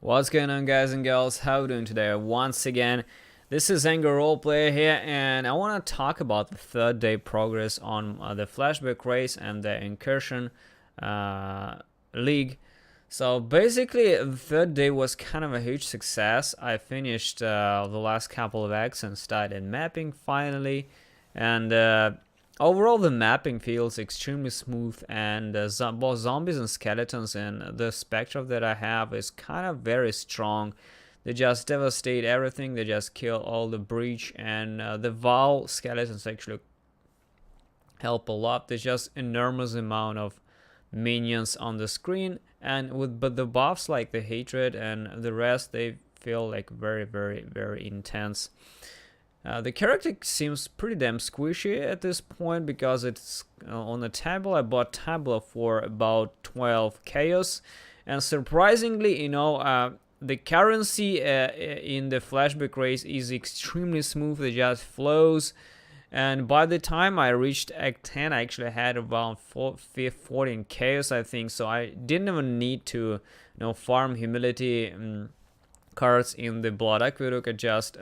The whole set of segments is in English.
What's going on, guys and girls? How you doing today? Once again, this is Anger Roleplayer here, and I want to talk about the third day progress on the Flashback race and the Incursion league. So basically, the third day was kind of a huge success. I finished the last couple of acts and started mapping finally, and overall, the mapping feels extremely smooth, and both zombies and skeletons and the spectrum that I have is kind of very strong. They just devastate everything, they just kill all the breach, and the Val skeletons actually help a lot. There's just enormous amount of minions on the screen, and but the buffs like the hatred and the rest, they feel like very intense. The character seems pretty damn squishy at this point because it's on the table. I bought Tableau for about 12 chaos, and surprisingly, the currency in the flashback race is extremely smooth. It just flows, and by the time I reached Act 10, I actually had about 14 chaos, I think, so I didn't even need to farm humility cards in the Blood Aqueduct. I just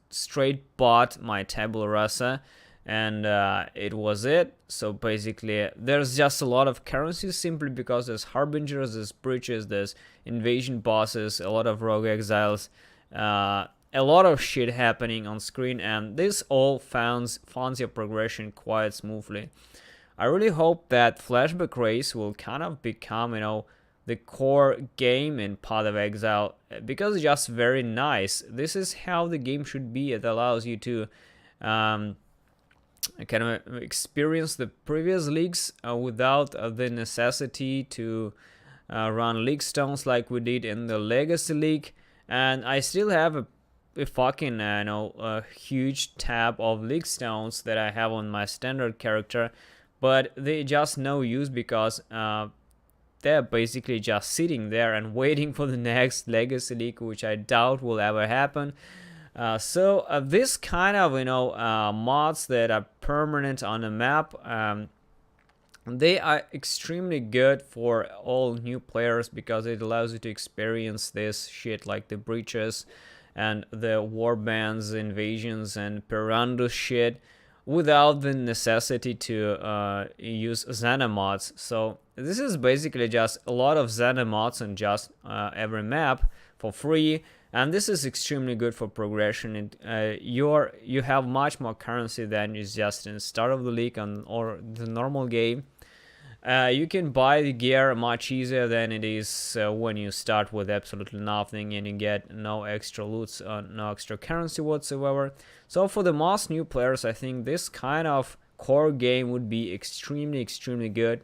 straight bought my tabula rasa, and it was it. So basically there's just a lot of currencies simply because there's harbingers, there's breaches, there's invasion bosses, a lot of rogue exiles, a lot of shit happening on screen, and this all funds your progression quite smoothly. I really hope that Flashback Race will kind of become the core game in Path of Exile, because it's just very nice. This is how the game should be. It allows you to kind of experience the previous leagues without the necessity to run league stones like we did in the Legacy League. And I still have a fucking a huge tab of league stones that I have on my standard character, but they just no use because they're basically just sitting there and waiting for the next Legacy League, which I doubt will ever happen. So this kind of mods that are permanent on the map, they are extremely good for all new players because it allows you to experience this shit like the breaches and the warbands, invasions, and Perandus shit without the necessity to use Xana mods. So this is basically just a lot of Xana mods on just every map for free, and this is extremely good for progression. You have much more currency than is just in the start of the league or the normal game. You can buy the gear much easier than it is when you start with absolutely nothing and you get no extra loot, no extra currency whatsoever. So for the most new players, I think this kind of core game would be extremely good.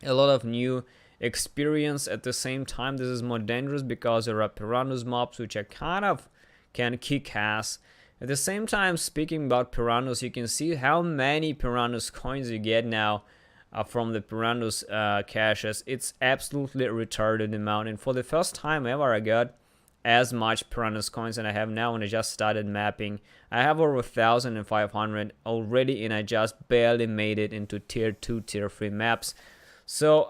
A lot of new experience. At the same time, this is more dangerous because there are Piranhas mobs which are kind of can kick ass. At the same time, speaking about Piranhas, you can see how many Piranhas coins you get now from the Piranhas caches. It's absolutely retarded amount, and for the first time ever I got as much Piranhas coins than I have now when I just started mapping. I have over 1,500 already, and I just barely made it into tier 2, tier 3 maps. So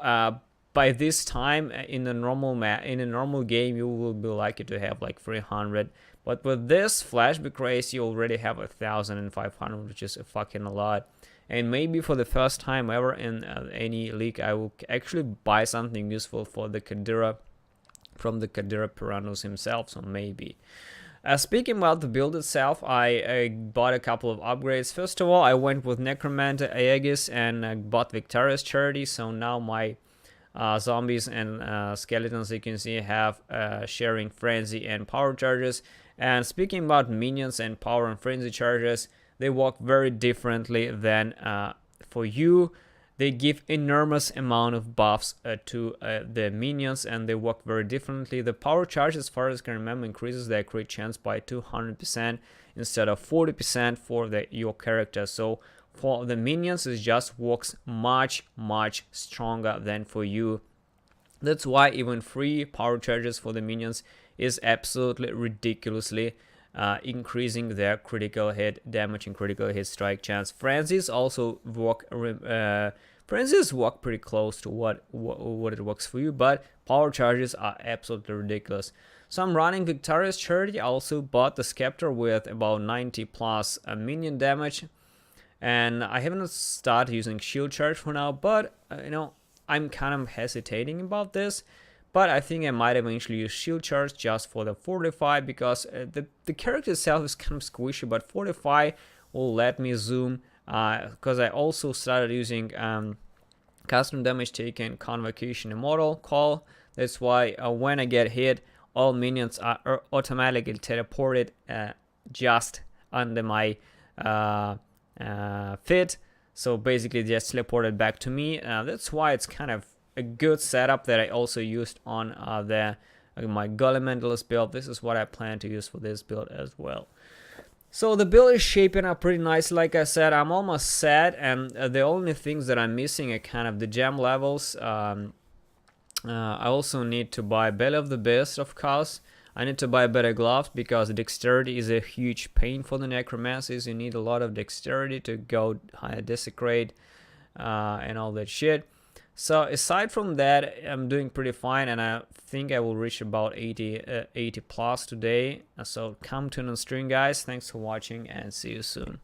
by this time in a normal game, you will be likely to have like 300. But with this flashback race, you already have 1,500, which is a fucking a lot. And maybe for the first time ever in any league, I will actually buy something useful for the Kadira, from the Kadira Piranhas himself. So maybe. Speaking about the build itself, I bought a couple of upgrades. First of all, I went with Necromancer Aegis and bought Victorious Charity. So now my zombies and skeletons, you can see, have sharing frenzy and power charges. And speaking about minions and power and frenzy charges, they work very differently than for you. They give enormous amount of buffs to the minions, and they work very differently. The power charge, as far as I can remember, increases their crit chance by 200% instead of 40% for your character. So for the minions, it just works much stronger than for you. That's why even free power charges for the minions is absolutely ridiculously increasing their critical hit damage and critical hit strike chance. Frenzies also work Frenzies walk pretty close to what it works for you, but power charges are absolutely ridiculous. So I'm running Victorious Charity. I also bought the Scepter with about 90 plus minion damage, and I haven't started using Shield Charge for now, but you know, I'm kind of hesitating about this. But I think I might eventually use Shield Charge just for the Fortify, because the character itself is kind of squishy, but Fortify will let me zoom, because I also started using custom damage taken Convocation Immortal Call. That's why when I get hit, all minions are automatically teleported just under my fit. So basically just teleported back to me. That's why it's kind of a good setup that I also used on my Skelemancer build. This is what I plan to use for this build as well. So the build is shaping up pretty nice. Like I said, I'm almost set, and the only things that I'm missing are kind of the gem levels. I also need to buy Belly of the Beast, of course. I need to buy better gloves, because dexterity is a huge pain for the necromancers. You need a lot of dexterity to go higher desecrate and all that shit. So aside from that, I'm doing pretty fine, and I think I will reach about 80 plus today. So come tune on stream, guys. Thanks for watching, and see you soon.